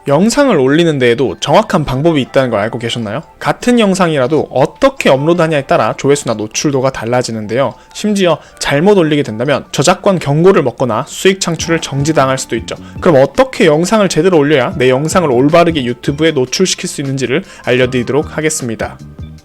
영상을 올리는 데에도 정확한 방법이 있다는 걸 알고 계셨나요? 같은 영상이라도 어떻게 업로드하냐에 따라 조회수나 노출도가 달라지는데요. 심지어 잘못 올리게 된다면 저작권 경고를 먹거나 수익 창출을 정지당할 수도 있죠. 그럼 어떻게 영상을 제대로 올려야 내 영상을 올바르게 유튜브에 노출시킬 수 있는지를 알려드리도록 하겠습니다.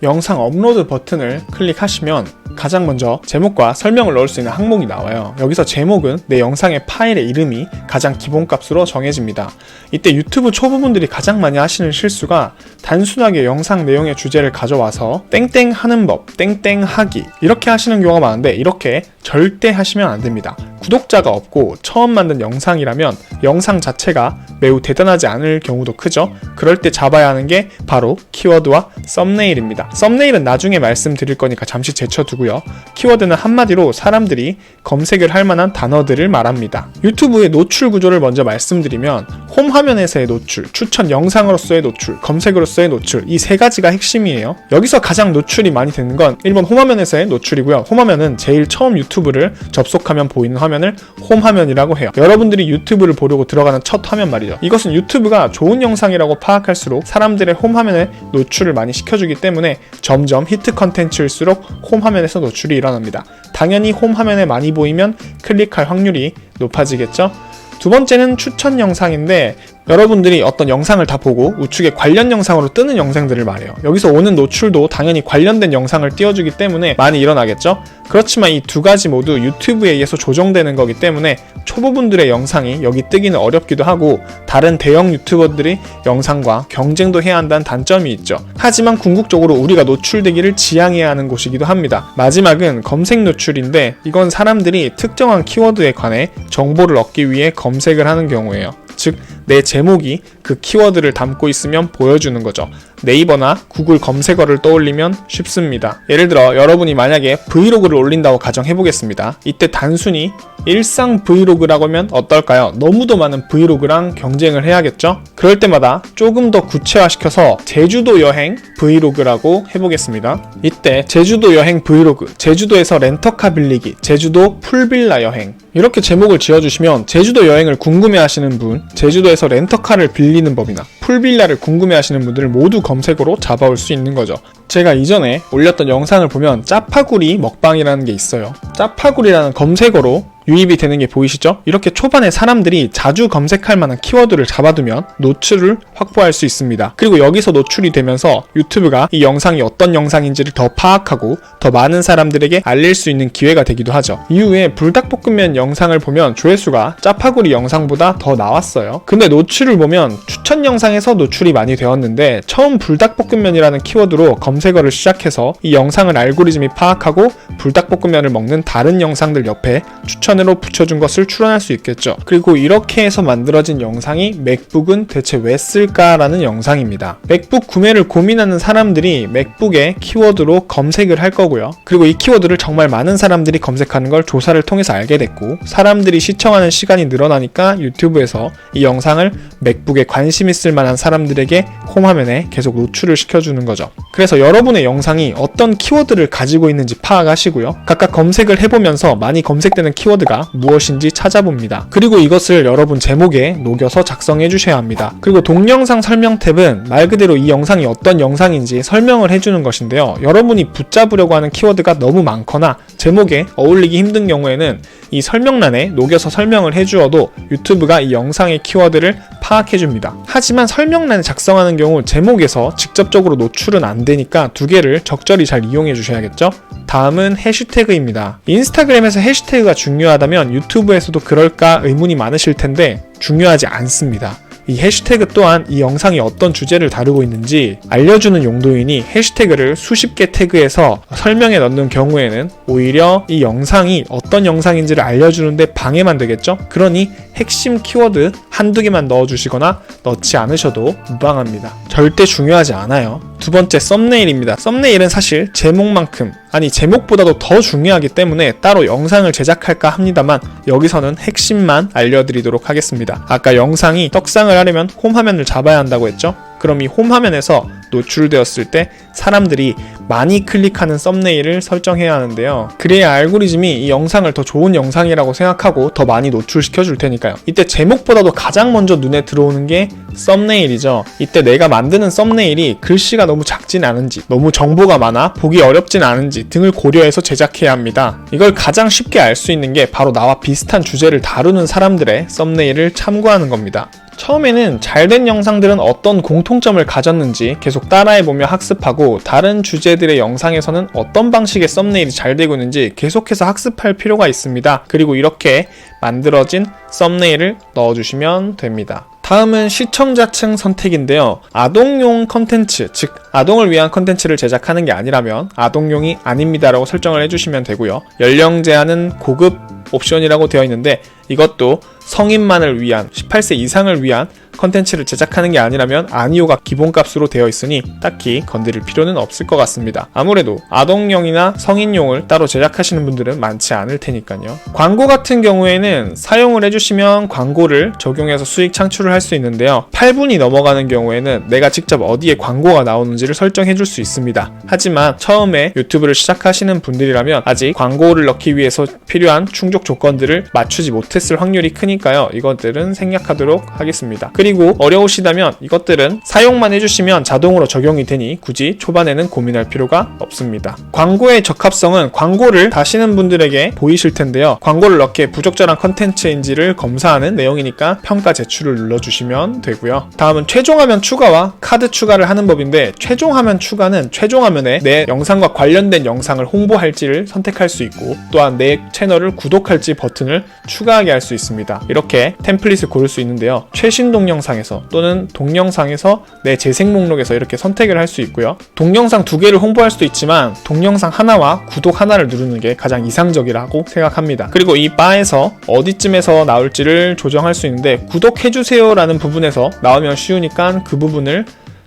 영상 업로드 버튼을 클릭하시면 가장 먼저 제목과 설명을 넣을 수 있는 항목이 나와요. 여기서 제목은 내 영상의 파일의 이름이 가장 기본값으로 정해집니다. 이때 유튜브 초보분들이 가장 많이 하시는 실수가 단순하게 영상 내용의 주제를 가져와서 땡땡 하는 법, 땡땡 하기 이렇게 하시는 경우가 많은데 이렇게 절대 하시면 안 됩니다. 구독자가 없고 처음 만든 영상이라면 영상 자체가 매우 대단하지 않을 경우도 크죠. 그럴 때 잡아야 하는 게 바로 키워드와 썸네일입니다. 썸네일은 나중에 말씀드릴 거니까 잠시 제쳐두고요. 키워드는 한마디로 사람들이 검색을 할 만한 단어들을 말합니다. 유튜브의 노출 구조를 먼저 말씀드리면 홈 화면에서의 노출, 추천 영상으로서의 노출, 검색으로서의 노출 이 세 가지가 핵심이에요. 여기서 가장 노출이 많이 되는 건 1번 홈 화면에서의 노출이고요. 홈 화면은 제일 처음 유튜브를 접속하면 보이는 화면을 홈 화면이라고 해요. 여러분들이 유튜브를 보려고 들어가는 첫 화면 말이죠. 이것은 유튜브가 좋은 영상이라고 파악할수록 사람들의 홈 화면에 노출을 많이 시켜주기 때문에 점점 히트 컨텐츠일수록 홈 화면에서 노출이 일어납니다. 당연히 홈 화면에 많이 보이면 클릭할 확률이 높아지겠죠? 두 번째는 추천 영상인데 여러분들이 어떤 영상을 다 보고 우측에 관련 영상으로 뜨는 영상들을 말해요. 여기서 오는 노출도 당연히 관련된 영상을 띄워주기 때문에 많이 일어나겠죠? 그렇지만 이 두 가지 모두 유튜브에 의해서 조정되는 거기 때문에 초보분들의 영상이 여기 뜨기는 어렵기도 하고 다른 대형 유튜버들이 영상과 경쟁도 해야 한다는 단점이 있죠. 하지만 궁극적으로 우리가 노출되기를 지향해야 하는 곳이기도 합니다. 마지막은 검색 노출인데 이건 사람들이 특정한 키워드에 관해 정보를 얻기 위해 검색을 하는 경우예요. 즉, 내 제목이 그 키워드를 담고 있으면 보여주는 거죠. 네이버나 구글 검색어를 떠올리면 쉽습니다. 예를 들어 여러분이 만약에 브이로그를 올린다고 가정해보겠습니다. 이때 단순히 일상 브이로그라고 하면 어떨까요? 너무도 많은 브이로그랑 경쟁을 해야겠죠? 그럴 때마다 조금 더 구체화시켜서 제주도 여행 브이로그라고 해보겠습니다. 이때 제주도 여행 브이로그, 제주도에서 렌터카 빌리기, 제주도 풀빌라 여행 이렇게 제목을 지어주시면 제주도 여행을 궁금해하시는 분, 제주도에서 렌터카를 빌리는 법이나 풀빌라를 궁금해하시는 분들을 모두 검색어로 잡아올 수 있는 거죠. 제가 이전에 올렸던 영상을 보면 짜파구리 먹방이라는 게 있어요. 짜파구리라는 검색어로 유입이 되는 게 보이시죠? 이렇게 초반에 사람들이 자주 검색할 만한 키워드를 잡아두면 노출을 확보할 수 있습니다. 그리고 여기서 노출이 되면서 유튜브가 이 영상이 어떤 영상인지를 더 파악하고 더 많은 사람들에게 알릴 수 있는 기회가 되기도 하죠. 이후에 불닭볶음면 영상을 보면 조회수가 짜파구리 영상보다 더 나왔어요. 근데 노출을 보면 추천 영상에서 노출이 많이 되었는데 처음 불닭볶음면이라는 키워드로 검색어를 시작해서 이 영상을 알고리즘이 파악하고 불닭볶음면을 먹는 다른 영상들 옆에 추천으로 붙여준 것을 추론할 수 있겠죠. 그리고 이렇게 해서 만들어진 영상이 맥북은 대체 왜 쓸까라는 영상입니다. 맥북 구매를 고민하는 사람들이 맥북의 키워드로 검색을 할 거고요. 그리고 이 키워드를 정말 많은 사람들이 검색하는 걸 조사를 통해서 알게 됐고 사람들이 시청하는 시간이 늘어나니까 유튜브에서 이 영상을 맥북에 관심 있을 만한 사람들에게 홈화면에 계속 노출을 시켜주는 거죠. 그래서 여러분의 영상이 어떤 키워드를 가지고 있는지 파악하시고요. 각각 검색을 해보면서 많이 검색되는 키워드가 무엇인지 찾아봅니다. 그리고 이것을 여러분 제목에 녹여서 작성해 주셔야 합니다. 그리고 동영상 설명 탭은 말 그대로 이 영상이 어떤 영상인지 설명을 해주는 것인데요. 여러분이 붙잡으려고 하는 키워드가 너무 많거나 제목에 어울리기 힘든 경우에는 이 설명란에 녹여서 설명을 해주어도 유튜브가 이 영상의 키워드를 파악해줍니다. 하지만 설명란을 작성하는 경우 제목에서 직접적으로 노출은 안 되니까 두 개를 적절히 잘 이용해 주셔야겠죠? 다음은 해시태그입니다. 인스타그램에서 해시태그가 중요하다면 유튜브에서도 그럴까 의문이 많으실 텐데 중요하지 않습니다. 이 해시태그 또한 이 영상이 어떤 주제를 다루고 있는지 알려주는 용도이니 해시태그를 수십 개 태그해서 설명에 넣는 경우에는 오히려 이 영상이 어떤 영상인지를 알려주는데 방해만 되겠죠? 그러니 핵심 키워드 한두 개만 넣어주시거나 넣지 않으셔도 무방합니다. 절대 중요하지 않아요. 두 번째 썸네일입니다. 썸네일은 사실 제목만큼 아니 제목보다도 더 중요하기 때문에 따로 영상을 제작할까 합니다만 여기서는 핵심만 알려드리도록 하겠습니다. 아까 영상이 떡상을 하려면 홈 화면을 잡아야 한다고 했죠? 그럼 이 홈 화면에서 노출되었을 때 사람들이 많이 클릭하는 썸네일을 설정해야 하는데요. 그래야 알고리즘이 이 영상을 더 좋은 영상이라고 생각하고 더 많이 노출시켜 줄 테니까요. 이때 제목보다도 가장 먼저 눈에 들어오는 게 썸네일이죠. 이때 내가 만드는 썸네일이 글씨가 너무 작진 않은지, 너무 정보가 많아 보기 어렵진 않은지 등을 고려해서 제작해야 합니다. 이걸 가장 쉽게 알 수 있는 게 바로 나와 비슷한 주제를 다루는 사람들의 썸네일을 참고하는 겁니다. 처음에는 잘된 영상들은 어떤 공통점을 가졌는지 계속 따라해보며 학습하고 다른 주제들의 영상에서는 어떤 방식의 썸네일이 잘 되고 있는지 계속해서 학습할 필요가 있습니다. 그리고 이렇게 만들어진 썸네일을 넣어주시면 됩니다. 다음은 시청자층 선택인데요. 아동용 컨텐츠, 즉 아동을 위한 컨텐츠를 제작하는 게 아니라면 아동용이 아닙니다라고 설정을 해주시면 되고요. 연령 제한은 고급 옵션이라고 되어 있는데 이것도 성인만을 위한 18세 이상을 위한 컨텐츠를 제작하는 게 아니라면 아니오가 기본값으로 되어 있으니 딱히 건드릴 필요는 없을 것 같습니다. 아무래도 아동용이나 성인용을 따로 제작하시는 분들은 많지 않을 테니까요. 광고 같은 경우에는 사용을 해주시면 광고를 적용해서 수익 창출을 할 수 있는데요. 8분이 넘어가는 경우에는 내가 직접 어디에 광고가 나오는지를 설정해 줄 수 있습니다. 하지만 처음에 유튜브를 시작하시는 분들이라면 아직 광고를 넣기 위해서 필요한 충족 조건들을 맞추지 못했을 확률이 크니까요. 이것들은 생략하도록 하겠습니다. 그리고 어려우시다면 이것들은 사용만 해주시면 자동으로 적용이 되니 굳이 초반에는 고민할 필요가 없습니다. 광고의 적합성은 광고를 다시는 분들에게 보이실 텐데요. 광고를 넣기에 부적절한 컨텐츠인지를 검사하는 내용이니까 평가 제출을 눌러주시면 되고요. 다음은 최종화면 추가와 카드 추가를 하는 법인데 최종화면 추가는 최종화면에 내 영상과 관련된 영상을 홍보할지를 선택할 수 있고 또한 내 채널을 구독할지 버튼을 추가하게 할 수 있습니다. 이렇게 템플릿을 고를 수 있는데요. 최신 동영상에서 또는 동영상에서 내 재생 목록에서 이렇게 선택을 할 수 있고요. 동영상 2개를 홍보할 수도 있지만 동영상 하나와 구독 하나를 누르는 게 가장 이상적이라고 생각합니다. 그리고 이 바에서 어디쯤에서 나올지를 조정할 수 있는데 구독해주세요 라는 부분에서 나오면 쉬우니까 그 부분을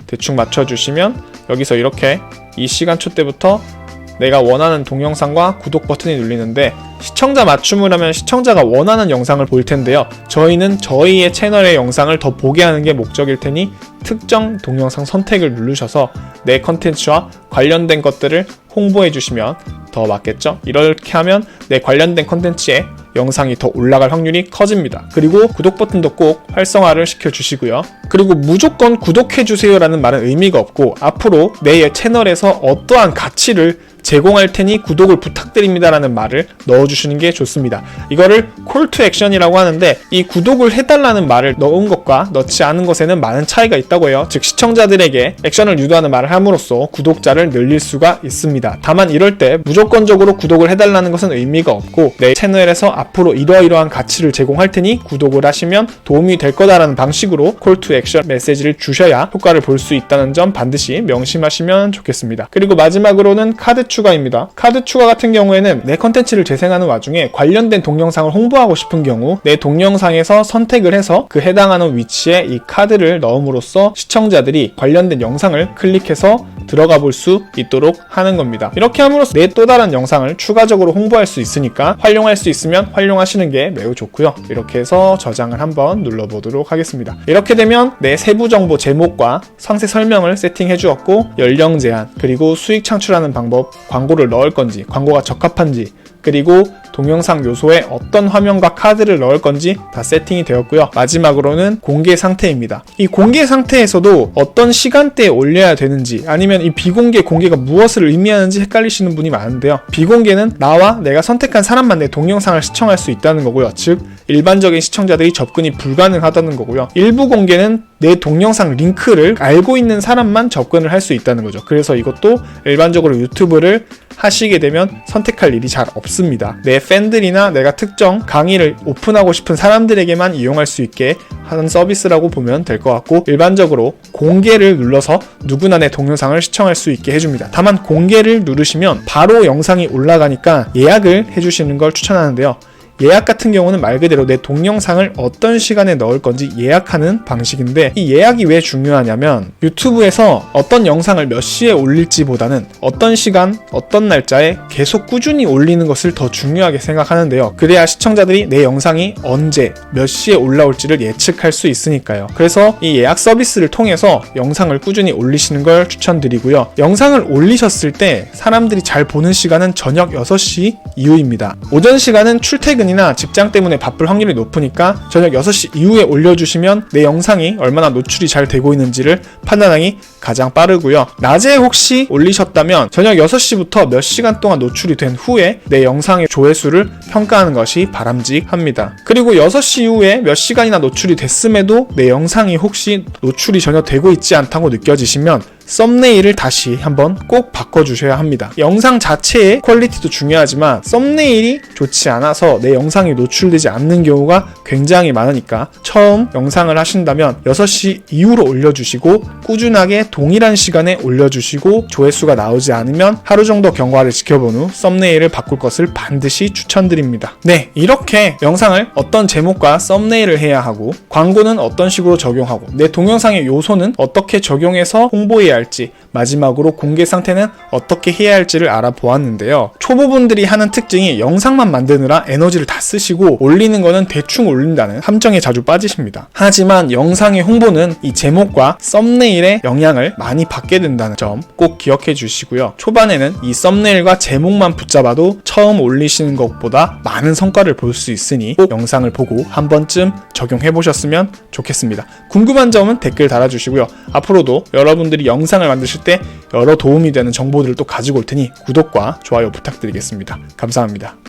대충 맞춰주시면 여기서 이렇게 이 시간초 때부터 내가 원하는 동영상과 구독 버튼이 눌리는데 시청자 맞춤을 하면 시청자가 원하는 영상을 볼 텐데요. 저희는 저희의 채널의 영상을 더 보게 하는 게 목적일 테니 특정 동영상 선택을 누르셔서 내 컨텐츠와 관련된 것들을 홍보해 주시면 더 맞겠죠? 이렇게 하면 내 관련된 컨텐츠에 영상이 더 올라갈 확률이 커집니다. 그리고 구독 버튼도 꼭 활성화를 시켜주시고요. 그리고 무조건 구독해주세요 라는 말은 의미가 없고 앞으로 내 채널에서 어떠한 가치를 제공할 테니 구독을 부탁드립니다 라는 말을 넣어주시는 게 좋습니다. 이거를 콜 투 액션이라고 하는데 이 구독을 해달라는 말을 넣은 것과 넣지 않은 것에는 많은 차이가 있다고 해요. 즉 시청자들에게 액션을 유도하는 말을 함으로써 구독자를 늘릴 수가 있습니다. 다만 이럴 때 무조건적으로 구독을 해달라는 것은 의미가 없고 내 채널에서 앞으로 이러이러한 가치를 제공할 테니 구독을 하시면 도움이 될 거다라는 방식으로 콜 투 액션 메시지를 주셔야 효과를 볼 수 있다는 점 반드시 명심하시면 좋겠습니다. 그리고 마지막으로는 카드 추가입니다. 카드 추가 같은 경우에는 내 컨텐츠를 재생하는 와중에 관련된 동영상을 홍보하고 싶은 경우 내 동영상에서 선택을 해서 그 해당하는 위치에 이 카드를 넣음으로써 시청자들이 관련된 영상을 클릭해서 들어가 볼 수 있도록 하는 겁니다. 이렇게 함으로써 내 또 다른 영상을 추가적으로 홍보할 수 있으니까 활용할 수 있으면 활용하시는 게 매우 좋고요. 이렇게 해서 저장을 한번 눌러보도록 하겠습니다. 이렇게 되면 내 세부 정보 제목과 상세 설명을 세팅해 주었고 연령 제한 그리고 수익 창출하는 방법, 광고를 넣을 건지 광고가 적합한지 그리고 동영상 요소에 어떤 화면과 카드를 넣을 건지 다 세팅이 되었고요. 마지막으로는 공개 상태입니다. 이 공개 상태에서도 어떤 시간대에 올려야 되는지 아니면 이 비공개 공개가 무엇을 의미하는지 헷갈리시는 분이 많은데요. 비공개는 나와 내가 선택한 사람만 내 동영상을 시청할 수 있다는 거고요. 즉 일반적인 시청자들이 접근이 불가능하다는 거고요. 일부 공개는 내 동영상 링크를 알고 있는 사람만 접근을 할 수 있다는 거죠. 그래서 이것도 일반적으로 유튜브를 하시게 되면 선택할 일이 잘 없습니다. 내 팬들이나 내가 특정 강의를 오픈하고 싶은 사람들에게만 이용할 수 있게 하는 서비스라고 보면 될 것 같고 일반적으로 공개를 눌러서 누구나 내 동영상을 시청할 수 있게 해줍니다. 다만 공개를 누르시면 바로 영상이 올라가니까 예약을 해주시는 걸 추천하는데요. 예약 같은 경우는 말 그대로 내 동영상을 어떤 시간에 넣을 건지 예약하는 방식인데, 이 예약이 왜 중요하냐면 유튜브에서 어떤 영상을 몇 시에 올릴지보다는 어떤 시간, 어떤 날짜에 계속 꾸준히 올리는 것을 더 중요하게 생각하는데요. 그래야 시청자들이 내 영상이 언제, 몇 시에 올라올지를 예측할 수 있으니까요. 그래서 이 예약 서비스를 통해서 영상을 꾸준히 올리시는 걸 추천드리고요. 영상을 올리셨을 때 사람들이 잘 보는 시간은 저녁 6시 이후입니다. 오전 시간은 출퇴근이나 직장 때문에 바쁠 확률이 높으니까 저녁 6시 이후에 올려주시면 내 영상이 얼마나 노출이 잘 되고 있는지를 판단하기 가장 빠르고요. 낮에 혹시 올리셨다면 저녁 6시부터 몇 시간 동안 노출이 된 후에 내 영상의 조회수를 평가하는 것이 바람직합니다. 그리고 6시 이후에 몇 시간이나 노출이 됐음에도 내 영상이 혹시 노출이 전혀 되고 있지 않다고 느껴지시면 썸네일을 다시 한번 꼭 바꿔주셔야 합니다. 영상 자체의 퀄리티도 중요하지만 썸네일이 좋지 않아서 내 영상이 노출되지 않는 경우가 굉장히 많으니까 처음 영상을 하신다면 6시 이후로 올려주시고 꾸준하게 동일한 시간에 올려주시고 조회수가 나오지 않으면 하루 정도 경과를 지켜본 후 썸네일을 바꿀 것을 반드시 추천드립니다. 네, 이렇게 영상을 어떤 제목과 썸네일을 해야 하고 광고는 어떤 식으로 적용하고 내 동영상의 요소는 어떻게 적용해서 홍보해야 할지, 마지막으로 공개 상태는 어떻게 해야 할지를 알아보았는데요. 초보분들이 하는 특징이 영상만 만드느라 에너지를 다 쓰시고 올리는 거는 대충 올린다는 함정에 자주 빠지십니다. 하지만 영상의 홍보는 이 제목과 썸네일의 영향을 많이 받게 된다는 점 꼭 기억해 주시고요. 초반에는 이 썸네일과 제목만 붙잡아도 처음 올리시는 것보다 많은 성과를 볼 수 있으니 꼭 영상을 보고 한 번쯤 적용해 보셨으면 좋겠습니다. 궁금한 점은 댓글 달아주시고요. 앞으로도 여러분들이 영상을 만드실 때 여러 도움이 되는 정보들을 또 가지고 올 테니 구독과 좋아요 부탁드리겠습니다. 감사합니다.